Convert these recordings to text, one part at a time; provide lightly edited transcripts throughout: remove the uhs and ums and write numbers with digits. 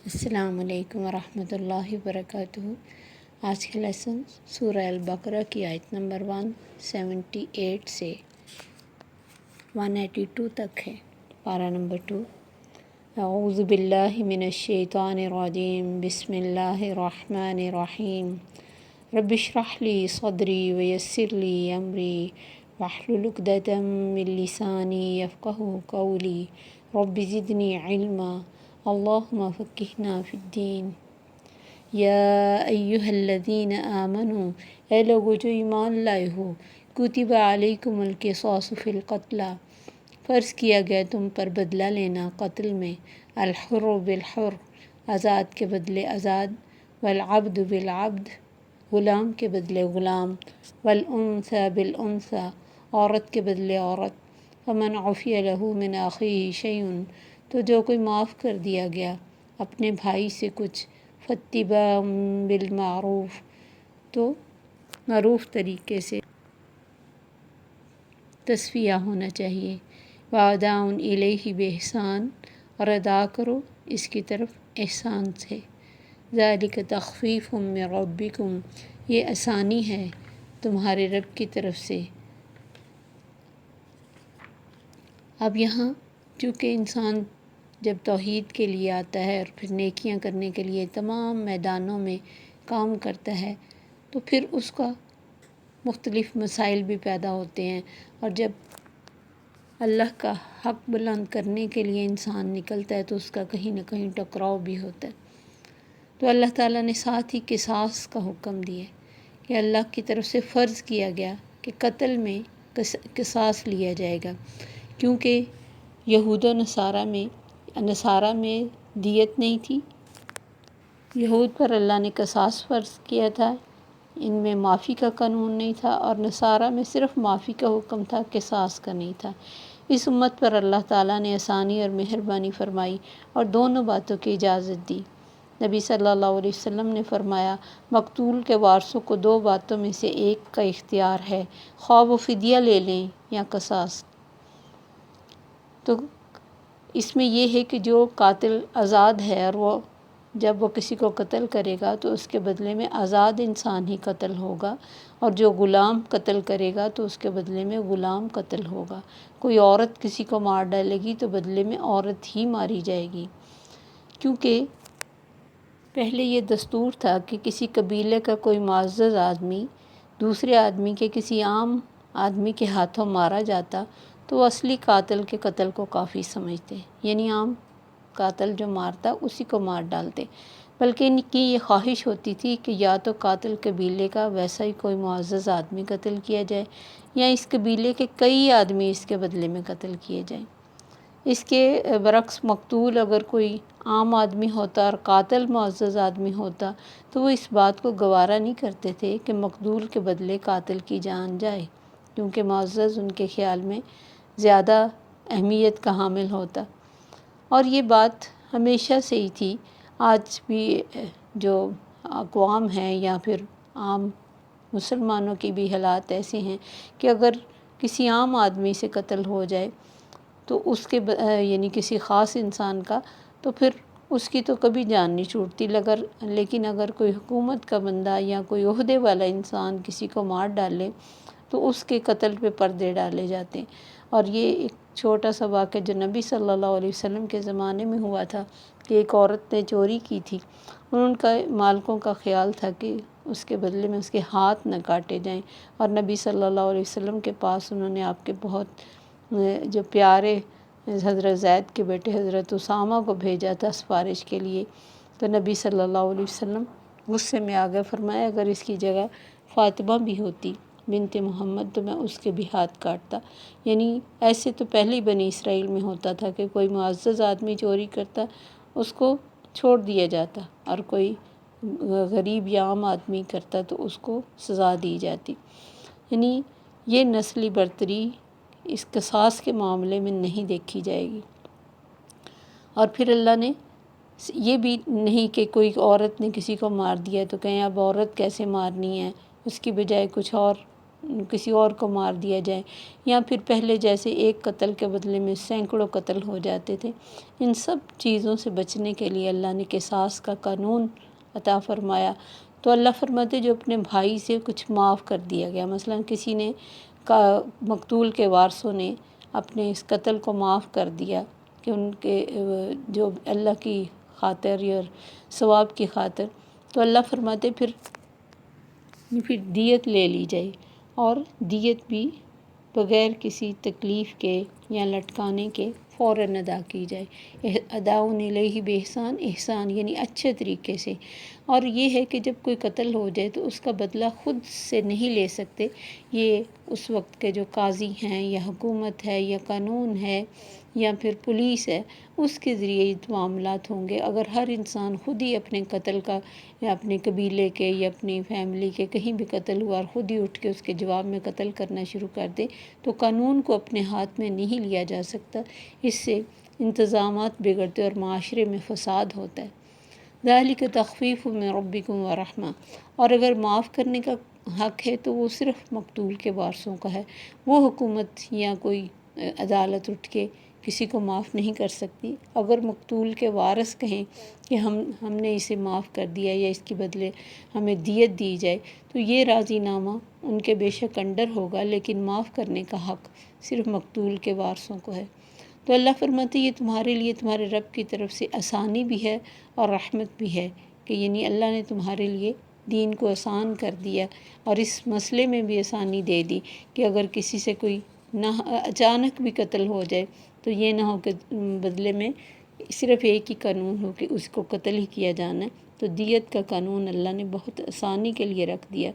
السلام علیکم ورحمۃ اللہ وبرکاتہ۔ آج کا لیسن سورہ البقرہ کی آیت نمبر 178 سے 182 تک ہے۔ پارہ نمبر 2۔ اعوذ باللہ من الشیطان الرجیم، بسم اللہ الرحمن الرحیم۔ رب اشرح لی صدری ویسر لی امری واحلل عقدۃ من لسانی یفقہوا قولی رب زدنی علما اللہم فقہنا فی الدین۔ یا ایہا الذین آمنوا، اے لوگو جو ایمان لائے ہو، کتب علیکم القصاص فی القتلی، فرض کیا گیا تم پر بدلہ لینا قتل میں، الحر بالحر، آزاد کے بدلے آزاد، والعبد بالعبد، غلام کے بدلے غلام، والانثی بالانثی، عورت کے بدلے عورت۔ فمن عفی لہ من اخیہ شیء، تو جو کوئی معاف کر دیا گیا اپنے بھائی سے کچھ، فاتباع بالمعروف، تو معروف طریقے سے تصفیہ ہونا چاہیے، واداء الیہ بإحسان، اور ادا کرو اس کی طرف احسان سے، ذالک تخفیف من ربکم، یہ آسانی ہے تمہارے رب کی طرف سے۔ اب یہاں چونکہ انسان جب توحید کے لیے آتا ہے اور پھر نیکیاں کرنے کے لیے تمام میدانوں میں کام کرتا ہے، تو پھر اس کا مختلف مسائل بھی پیدا ہوتے ہیں، اور جب اللہ کا حق بلند کرنے کے لیے انسان نکلتا ہے تو اس کا کہیں نہ کہیں ٹکراؤ بھی ہوتا ہے۔ تو اللہ تعالیٰ نے ساتھ ہی قصاص کا حکم دیا کہ اللہ کی طرف سے فرض کیا گیا کہ قتل میں قصاص لیا جائے گا، کیونکہ یہود و نصارہ میں دیت نہیں تھی۔ یہود پر اللہ نے قصاص فرض کیا تھا، ان میں معافی کا قانون نہیں تھا، اور نصارہ میں صرف معافی کا حکم تھا، قصاص کا نہیں تھا۔ اس امت پر اللہ تعالیٰ نے آسانی اور مہربانی فرمائی اور دونوں باتوں کی اجازت دی۔ نبی صلی اللہ علیہ وسلم نے فرمایا، مقتول کے وارثوں کو دو باتوں میں سے ایک کا اختیار ہے، خواہ وہ فدیہ لے لیں یا قصاص۔ تو اس میں یہ ہے کہ جو قاتل آزاد ہے، اور وہ جب وہ کسی کو قتل کرے گا تو اس کے بدلے میں آزاد انسان ہی قتل ہوگا، اور جو غلام قتل کرے گا تو اس کے بدلے میں غلام قتل ہوگا۔ کوئی عورت کسی کو مار ڈالے گی تو بدلے میں عورت ہی ماری جائے گی، کیونکہ پہلے یہ دستور تھا کہ کسی قبیلے کا کوئی معزز آدمی دوسرے آدمی کے کسی عام آدمی کے ہاتھوں مارا جاتا تو وہ اصلی قاتل کے قتل کو کافی سمجھتے، یعنی عام قاتل جو مارتا اسی کو مار ڈالتے، بلکہ ان کی یہ خواہش ہوتی تھی کہ یا تو قاتل قبیلے کا ویسا ہی کوئی معزز آدمی قتل کیا جائے، یا اس قبیلے کے کئی آدمی اس کے بدلے میں قتل کیے جائیں۔ اس کے برعکس مقتول اگر کوئی عام آدمی ہوتا اور قاتل معزز آدمی ہوتا تو وہ اس بات کو گوارا نہیں کرتے تھے کہ مقتول کے بدلے قاتل کی جان جائے، کیونکہ معزز ان کے خیال میں زیادہ اہمیت کا حامل ہوتا۔ اور یہ بات ہمیشہ سے ہی تھی، آج بھی جو اقوام ہیں یا پھر عام مسلمانوں کی بھی حالات ایسے ہیں کہ اگر کسی عام آدمی سے قتل ہو جائے تو اس کے یعنی کسی خاص انسان کا، تو پھر اس کی تو کبھی جان نہیں چھوٹتی، لیکن اگر کوئی حکومت کا بندہ یا کوئی عہدے والا انسان کسی کو مار ڈالے تو اس کے قتل پہ پردے ڈالے جاتے ہیں۔ اور یہ ایک چھوٹا سا واقعہ جو نبی صلی اللہ علیہ وسلم کے زمانے میں ہوا تھا کہ ایک عورت نے چوری کی تھی، ان کا مالکوں کا خیال تھا کہ اس کے بدلے میں اس کے ہاتھ نہ کاٹے جائیں، اور نبی صلی اللہ علیہ وسلم کے پاس انہوں نے آپ کے بہت جو پیارے حضرت زید کے بیٹے حضرت اسامہ کو بھیجا تھا سفارش کے لیے، تو نبی صلی اللہ علیہ وسلم غصے میں آ گئے، فرمایا اگر اس کی جگہ فاطمہ بھی ہوتی بنت محمد تو میں اس کے بھی ہاتھ کاٹتا۔ یعنی ایسے تو پہلے ہی بنی اسرائیل میں ہوتا تھا کہ کوئی معزز آدمی چوری کرتا اس کو چھوڑ دیا جاتا، اور کوئی غریب یا عام آدمی کرتا تو اس کو سزا دی جاتی۔ یعنی یہ نسلی برتری اس قصاص کے معاملے میں نہیں دیکھی جائے گی۔ اور پھر اللہ نے یہ بھی نہیں کہ کوئی عورت نے کسی کو مار دیا تو کہیں اب عورت کیسے مارنی ہے، اس کی بجائے کچھ اور کسی اور کو مار دیا جائے، یا پھر پہلے جیسے ایک قتل کے بدلے میں سینکڑوں قتل ہو جاتے تھے۔ ان سب چیزوں سے بچنے کے لیے اللہ نے قصاص کا قانون عطا فرمایا۔ تو اللہ فرماتے جو اپنے بھائی سے کچھ معاف کر دیا گیا، مثلا کسی نے مقتول کے وارثوں نے اپنے اس قتل کو معاف کر دیا کہ ان کے جو اللہ کی خاطر یا ثواب کی خاطر، تو اللہ فرماتے پھر دیت لے لی جائے، اور دیت بھی بغیر کسی تکلیف کے یا لٹکانے کے فوراً ادا کی جائے۔ اداؤن الیہ بإحسان، احسان یعنی اچھے طریقے سے۔ اور یہ ہے کہ جب کوئی قتل ہو جائے تو اس کا بدلہ خود سے نہیں لے سکتے، یہ اس وقت کے جو قاضی ہیں یا حکومت ہے یا قانون ہے یا پھر پولیس ہے، اس کے ذریعے یہ معاملات ہوں گے۔ اگر ہر انسان خود ہی اپنے قتل کا یا اپنے قبیلے کے یا اپنی فیملی کے کہیں بھی قتل ہوا اور خود ہی اٹھ کے اس کے جواب میں قتل کرنا شروع کر دے، تو قانون کو اپنے ہاتھ میں نہیں لیا جا سکتا۔ اس سے انتظامات بگڑتے اور معاشرے میں فساد ہوتا ہے۔ ذالک تخفیف من ربکم ورحمہ۔ اور اگر معاف کرنے کا حق ہے تو وہ صرف مقتول کے وارثوں کا ہے، وہ حکومت یا کوئی عدالت اٹھ کے کسی کو معاف نہیں کر سکتی۔ اگر مقتول کے وارث کہیں کہ ہم نے اسے معاف کر دیا یا اس کے بدلے ہمیں دیت دی جائے، تو یہ راضی نامہ ان کے بے شک انڈر ہوگا، لیکن معاف کرنے کا حق صرف مقتول کے وارثوں کو ہے۔ تو اللہ فرماتے یہ تمہارے لیے تمہارے رب کی طرف سے آسانی بھی ہے اور رحمت بھی ہے، کہ یعنی اللہ نے تمہارے لیے دین کو آسان کر دیا، اور اس مسئلے میں بھی آسانی دے دی کہ اگر کسی سے کوئی اچانک بھی قتل ہو جائے تو یہ نہ ہو کہ بدلے میں صرف ایک ہی قانون ہو کہ اس کو قتل ہی کیا جانا ہے۔ تو دیت کا قانون اللہ نے بہت آسانی کے لیے رکھ دیا۔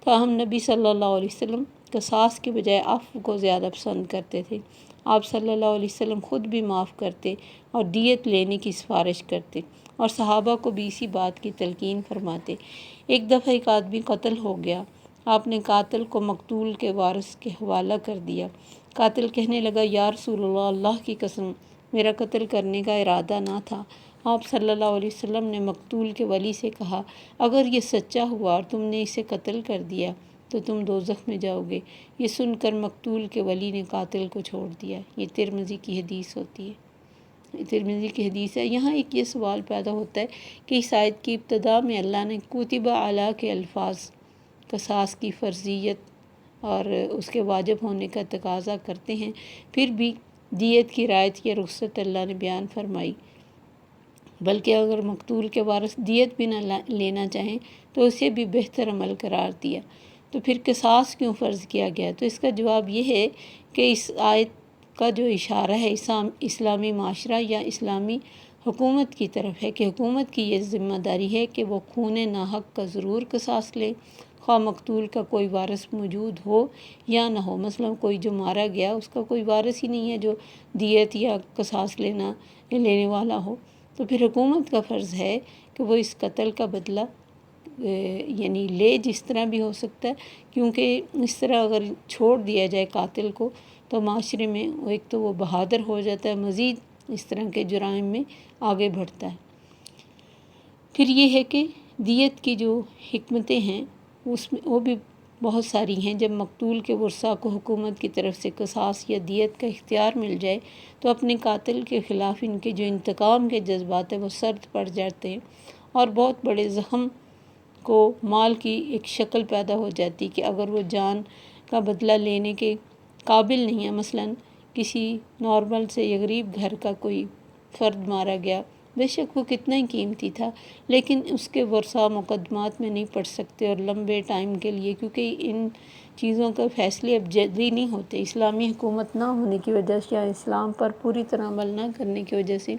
تاہم نبی صلی اللہ علیہ وسلم قصاص کے بجائے عفو کو زیادہ پسند کرتے تھے۔ آپ صلی اللہ علیہ وسلم خود بھی معاف کرتے اور دیت لینے کی سفارش کرتے، اور صحابہ کو بھی اسی بات کی تلقین فرماتے۔ ایک دفعہ ایک آدمی قتل ہو گیا، آپ نے قاتل کو مقتول کے وارث کے حوالہ کر دیا۔ قاتل کہنے لگا یا رسول اللہ، اللہ کی قسم میرا قتل کرنے کا ارادہ نہ تھا۔ آپ صلی اللہ علیہ وسلم نے مقتول کے ولی سے کہا اگر یہ سچا ہوا اور تم نے اسے قتل کر دیا تو تم دوزخ میں جاؤ گے۔ یہ سن کر مقتول کے ولی نے قاتل کو چھوڑ دیا۔ یہ ترمذی کی حدیث ہوتی ہے، ترمذی کی حدیث ہے۔ یہاں ایک یہ سوال پیدا ہوتا ہے کہ اس آیت کی ابتدا میں اللہ نے کتب علی کے الفاظ قصاص کی فرضیت اور اس کے واجب ہونے کا تقاضا کرتے ہیں، پھر بھی دیت کی رعایت یا رخصت اللہ نے بیان فرمائی، بلکہ اگر مقتول کے وارث دیت بھی نہ لینا چاہیں تو اسے بھی بہتر عمل قرار دیا، تو پھر قصاص کیوں فرض کیا گیا؟ تو اس کا جواب یہ ہے کہ اس آیت کا جو اشارہ ہے اسلامی معاشرہ یا اسلامی حکومت کی طرف ہے، کہ حکومت کی یہ ذمہ داری ہے کہ وہ خون ناحق کا ضرور قصاص لے، خواہ مقتول کا کوئی وارث موجود ہو یا نہ ہو۔ مثلا کوئی جو مارا گیا اس کا کوئی وارث ہی نہیں ہے جو دیت یا قصاص لینے والا ہو، تو پھر حکومت کا فرض ہے کہ وہ اس قتل کا بدلہ یعنی لے، جس طرح بھی ہو سکتا ہے، کیونکہ اس طرح اگر چھوڑ دیا جائے قاتل کو تو معاشرے میں ایک تو وہ بہادر ہو جاتا ہے، مزید اس طرح کے جرائم میں آگے بڑھتا ہے۔ پھر یہ ہے کہ دیت کی جو حکمتیں ہیں اس میں وہ بھی بہت ساری ہیں۔ جب مقتول کے ورثاء کو حکومت کی طرف سے قصاص یا دیت کا اختیار مل جائے تو اپنے قاتل کے خلاف ان کے جو انتقام کے جذبات ہیں وہ سرد پڑ جاتے ہیں، اور بہت بڑے زخم کو مال کی ایک شکل پیدا ہو جاتی کہ اگر وہ جان کا بدلہ لینے کے قابل نہیں ہے، مثلا کسی نارمل سے یا غریب گھر کا کوئی فرد مارا گیا، بے شک وہ کتنا ہی قیمتی تھا، لیکن اس کے ورثاء مقدمات میں نہیں پڑ سکتے اور لمبے ٹائم کے لیے، کیونکہ ان چیزوں کے فیصلے اب جلدی نہیں ہوتے، اسلامی حکومت نہ ہونے کی وجہ سے یا اسلام پر پوری طرح عمل نہ کرنے کی وجہ سے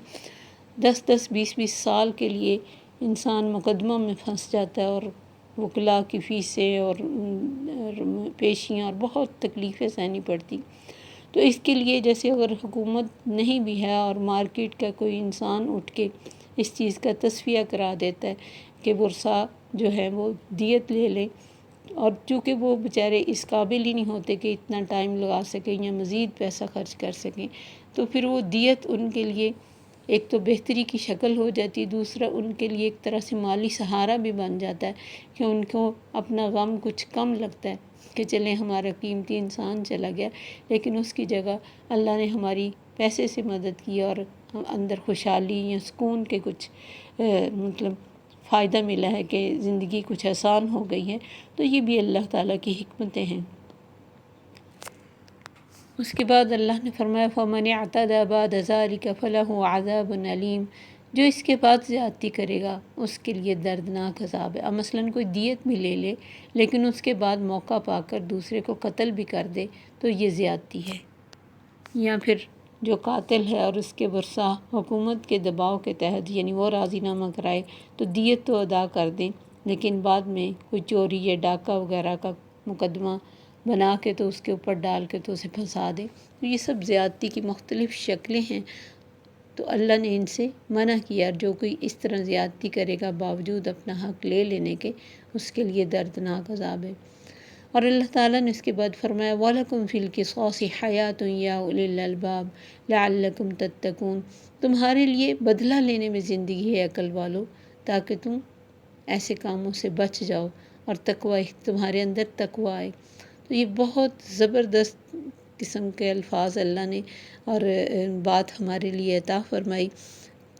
10-20 سال کے لیے انسان مقدمہ میں پھنس جاتا ہے، اور وکلاء کی فیسیں اور پیشیاں اور بہت تکلیفیں سہنی پڑتی۔ تو اس کے لیے جیسے اگر حکومت نہیں بھی ہے اور مارکیٹ کا کوئی انسان اٹھ کے اس چیز کا تصفیہ کرا دیتا ہے کہ ورثاء جو ہے وہ دیت لے لیں، اور چونکہ وہ بیچارے اس قابل ہی نہیں ہوتے کہ اتنا ٹائم لگا سکیں یا مزید پیسہ خرچ کر سکیں، تو پھر وہ دیت ان کے لیے ایک تو بہتری کی شکل ہو جاتی، دوسرا ان کے لیے ایک طرح سے مالی سہارا بھی بن جاتا ہے کہ ان کو اپنا غم کچھ کم لگتا ہے۔ کہ چلیں ہمارا قیمتی انسان چلا گیا، لیکن اس کی جگہ اللہ نے ہماری پیسے سے مدد کی اور اندر خوشحالی یا سکون کے کچھ مطلب فائدہ ملا ہے کہ زندگی کچھ آسان ہو گئی ہے، تو یہ بھی اللہ تعالیٰ کی حکمتیں ہیں۔ اس کے بعد اللہ نے فرمایا فَمَنِ اعْتَدَىٰ بَعْدَ ذَٰلِكَ فَلَهُ عَذَابٌ أَلِيمٌ، جو اس کے بعد زیادتی کرے گا اس کے لیے دردناک عذاب ہے۔ اب مثلاً کوئی دیت بھی لے لے لیکن اس کے بعد موقع پا کر دوسرے کو قتل بھی کر دے تو یہ زیادتی ہے۔ یا پھر جو قاتل ہے اور اس کے ورثاء حکومت کے دباؤ کے تحت یعنی وہ راضی نامہ کرائے تو دیت تو ادا کر دیں، لیکن بعد میں کوئی چوری یا ڈاکہ وغیرہ کا مقدمہ بنا کے تو اس کے اوپر ڈال کے تو اسے پھنسا دیں، تو یہ سب زیادتی کی مختلف شکلیں ہیں۔ تو اللہ نے ان سے منع کیا، جو کوئی اس طرح زیادتی کرے گا باوجود اپنا حق لے لینے کے، اس کے لیے دردناک عذاب ہے۔ اور اللہ تعالیٰ نے اس کے بعد فرمایا وَلَكُمْ فِي الْقِصَاصِ حَيَاةٌ يَا أُولِي الْأَلْبَابِ لَعَلَّكُمْ تَتَّقُونَ، تمہارے لیے بدلہ لینے میں زندگی ہے عقل والو، تاکہ تم ایسے کاموں سے بچ جاؤ اور تقوی تمہارے اندر تقوی آئے۔ تو یہ بہت زبردست قسم کے الفاظ اللہ نے اور بات ہمارے لیے عطا فرمائی،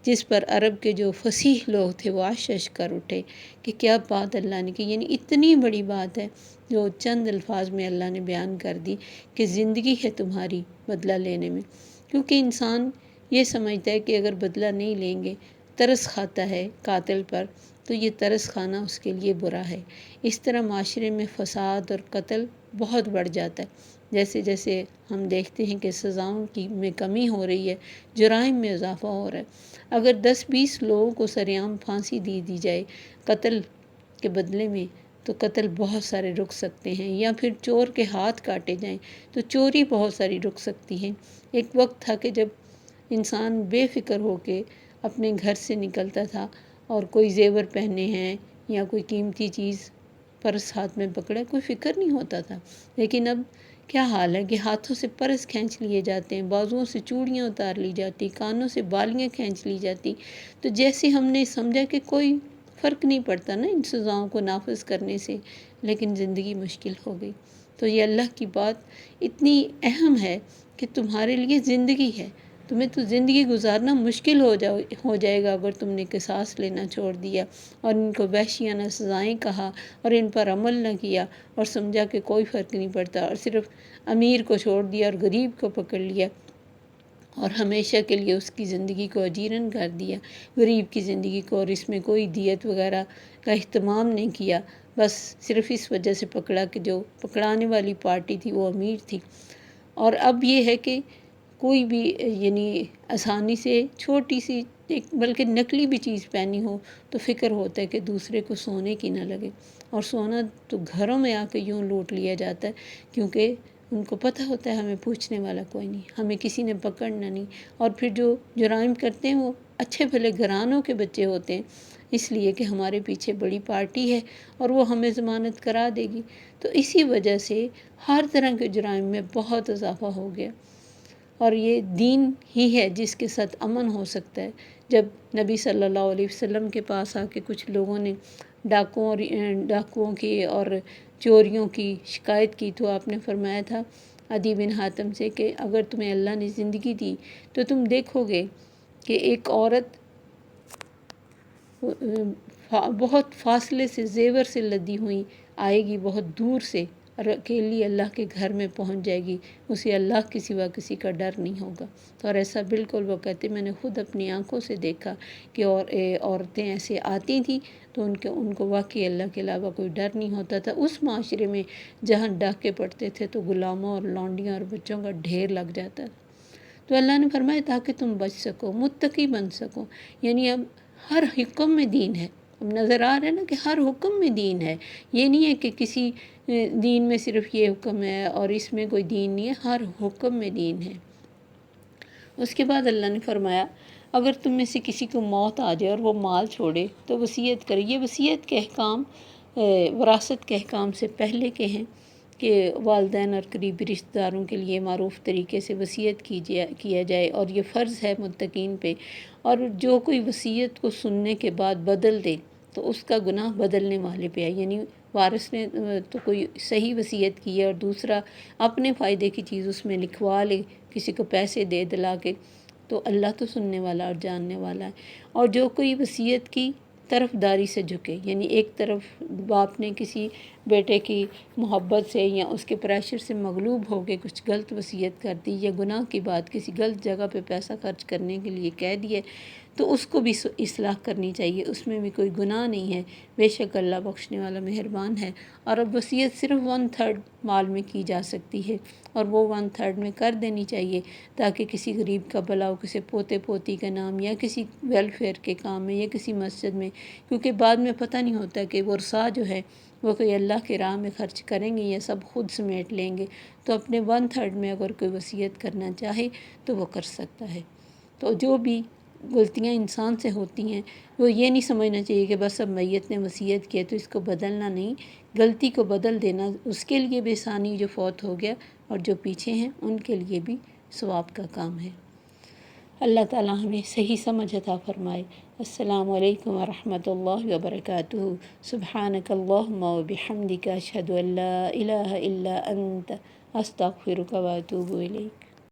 جس پر عرب کے جو فصیح لوگ تھے وہ عش کر اٹھے کہ کیا بات اللہ نے کی، یعنی اتنی بڑی بات ہے جو چند الفاظ میں اللہ نے بیان کر دی کہ زندگی ہے تمہاری بدلہ لینے میں۔ کیونکہ انسان یہ سمجھتا ہے کہ اگر بدلہ نہیں لیں گے، ترس کھاتا ہے قاتل پر، تو یہ ترس کھانا اس کے لیے برا ہے۔ اس طرح معاشرے میں فساد اور قتل بہت بڑھ جاتا ہے۔ جیسے جیسے ہم دیکھتے ہیں کہ سزاؤں میں کمی ہو رہی ہے، جرائم میں اضافہ ہو رہا ہے۔ اگر 10-20 لوگوں کو سرعام پھانسی دی جائے قتل کے بدلے میں تو قتل بہت سارے رک سکتے ہیں، یا پھر چور کے ہاتھ کاٹے جائیں تو چوری بہت ساری رک سکتی ہے۔ ایک وقت تھا کہ جب انسان بے فکر ہو کے اپنے گھر سے نکلتا تھا اور کوئی زیور پہنے ہیں یا کوئی قیمتی چیز پرس ہاتھ میں پکڑا، کوئی فکر نہیں ہوتا تھا۔ لیکن اب کیا حال ہے کہ ہاتھوں سے پرس کھینچ لیے جاتے ہیں، بازوؤں سے چوڑیاں اتار لی جاتی، کانوں سے بالیاں کھینچ لی جاتی۔ تو جیسے ہم نے سمجھا کہ کوئی فرق نہیں پڑتا نا ان سزاؤں کو نافذ کرنے سے، لیکن زندگی مشکل ہو گئی۔ تو یہ اللہ کی بات اتنی اہم ہے کہ تمہارے لیے زندگی ہے، تمہیں تو زندگی گزارنا مشکل ہو جائے گا اگر تم نے قصاص لینا چھوڑ دیا اور ان کو وحشیانہ سزائیں کہا اور ان پر عمل نہ کیا اور سمجھا کہ کوئی فرق نہیں پڑتا اور صرف امیر کو چھوڑ دیا اور غریب کو پکڑ لیا اور ہمیشہ کے لیے اس کی زندگی کو اجیرن کر دیا غریب کی زندگی کو، اور اس میں کوئی دیت وغیرہ کا اہتمام نہیں کیا، بس صرف اس وجہ سے پکڑا کہ جو پکڑانے والی پارٹی تھی وہ امیر تھی۔ اور اب یہ ہے کہ کوئی بھی یعنی آسانی سے چھوٹی سی بلکہ نقلی بھی چیز پہنی ہو تو فکر ہوتا ہے کہ دوسرے کو سونے کی نہ لگے، اور سونا تو گھروں میں آ کے یوں لوٹ لیا جاتا ہے کیونکہ ان کو پتہ ہوتا ہے ہمیں پوچھنے والا کوئی نہیں، ہمیں کسی نے پکڑنا نہیں۔ اور پھر جو جرائم کرتے ہیں وہ اچھے بھلے گھرانوں کے بچے ہوتے ہیں، اس لیے کہ ہمارے پیچھے بڑی پارٹی ہے اور وہ ہمیں ضمانت کرا دے گی۔ تو اسی وجہ سے ہر طرح کے جرائم میں بہت اضافہ ہو گیا، اور یہ دین ہی ہے جس کے ساتھ امن ہو سکتا ہے۔ جب نبی صلی اللہ علیہ وسلم کے پاس آ کے کچھ لوگوں نے ڈاکوؤں کی اور چوریوں کی شکایت کی تو آپ نے فرمایا تھا عدی بن حاتم سے کہ اگر تمہیں اللہ نے زندگی دی تو تم دیکھو گے کہ ایک عورت بہت فاصلے سے زیور سے لدی ہوئی آئے گی، بہت دور سے، اور اکیلی اللہ کے گھر میں پہنچ جائے گی، اسے اللہ کے سوا کسی کا ڈر نہیں ہوگا۔ تو اور ایسا بالکل وہ کہتے میں نے خود اپنی آنکھوں سے دیکھا کہ عورتیں ایسے آتی تھیں تو ان کو واقعی اللہ کے علاوہ کوئی ڈر نہیں ہوتا تھا۔ اس معاشرے میں جہاں ڈاکے پڑتے تھے تو غلاموں اور لونڈیوں اور بچوں کا ڈھیر لگ جاتا تھا۔ تو اللہ نے فرمایا تاکہ تم بچ سکو، متقی بن سکو، یعنی اب ہر حکم میں دین ہے۔ اب نظر آ رہا ہے نا کہ ہر حکم میں دین ہے، یہ نہیں ہے کہ کسی دین میں صرف یہ حکم ہے اور اس میں کوئی دین نہیں ہے، ہر حکم میں دین ہے۔ اس کے بعد اللہ نے فرمایا اگر تم میں سے کسی کو موت آ جائے اور وہ مال چھوڑے تو وصیت کرے۔ یہ وصیت کے احکام وراثت کے احکام سے پہلے کے ہیں کہ والدین اور قریبی رشتہ داروں کے لیے معروف طریقے سے وصیت کیا جائے، اور یہ فرض ہے متقین پہ۔ اور جو کوئی وصیت کو سننے کے بعد بدل دے تو اس کا گناہ بدلنے والے پہ ہے، یعنی وارث نے تو کوئی صحیح وصیت کی ہے اور دوسرا اپنے فائدے کی چیز اس میں لکھوا لے، کسی کو پیسے دے دلا کے، تو اللہ تو سننے والا اور جاننے والا ہے۔ اور جو کوئی وصیت کی طرف داری سے جھکے، یعنی ایک طرف باپ نے کسی بیٹے کی محبت سے یا اس کے پریشر سے مغلوب ہو کے کچھ غلط وصیت کر دی، یا گناہ کی بات کسی غلط جگہ پہ پیسہ خرچ کرنے کے لیے کہہ دیے، تو اس کو بھی اصلاح کرنی چاہیے، اس میں بھی کوئی گناہ نہیں ہے، بے شک اللہ بخشنے والا مہربان ہے۔ اور اب وصیت صرف 1/3 مال میں کی جا سکتی ہے، اور وہ 1/3 میں کر دینی چاہیے، تاکہ کسی غریب کا بھلا ہو، کسی پوتے پوتی کا نام، یا کسی ویلفیئر کے کام میں، یا کسی مسجد میں، کیونکہ بعد میں پتہ نہیں ہوتا کہ ورثہ جو ہے وہ کوئی اللہ کے راہ میں خرچ کریں گے یا سب خود سمیٹ لیں گے، تو اپنے 1/3 میں اگر کوئی وصیت کرنا چاہے تو وہ کر سکتا ہے۔ تو جو بھی غلطیاں انسان سے ہوتی ہیں، وہ یہ نہیں سمجھنا چاہیے کہ بس اب میت نے وصیت کیا تو اس کو بدلنا نہیں، غلطی کو بدل دینا اس کے لیے بھی آسانی جو فوت ہو گیا، اور جو پیچھے ہیں ان کے لیے بھی ثواب کا کام ہے۔ اللہ تعالیٰ ہمیں صحیح سمجھ عطا فرمائے۔ السلام علیکم ورحمۃ اللہ وبرکاتہ۔ سبحانک اللہم وبحمدک، اشہد ان لا الہ الا انت، استغفرک واتوب الیک۔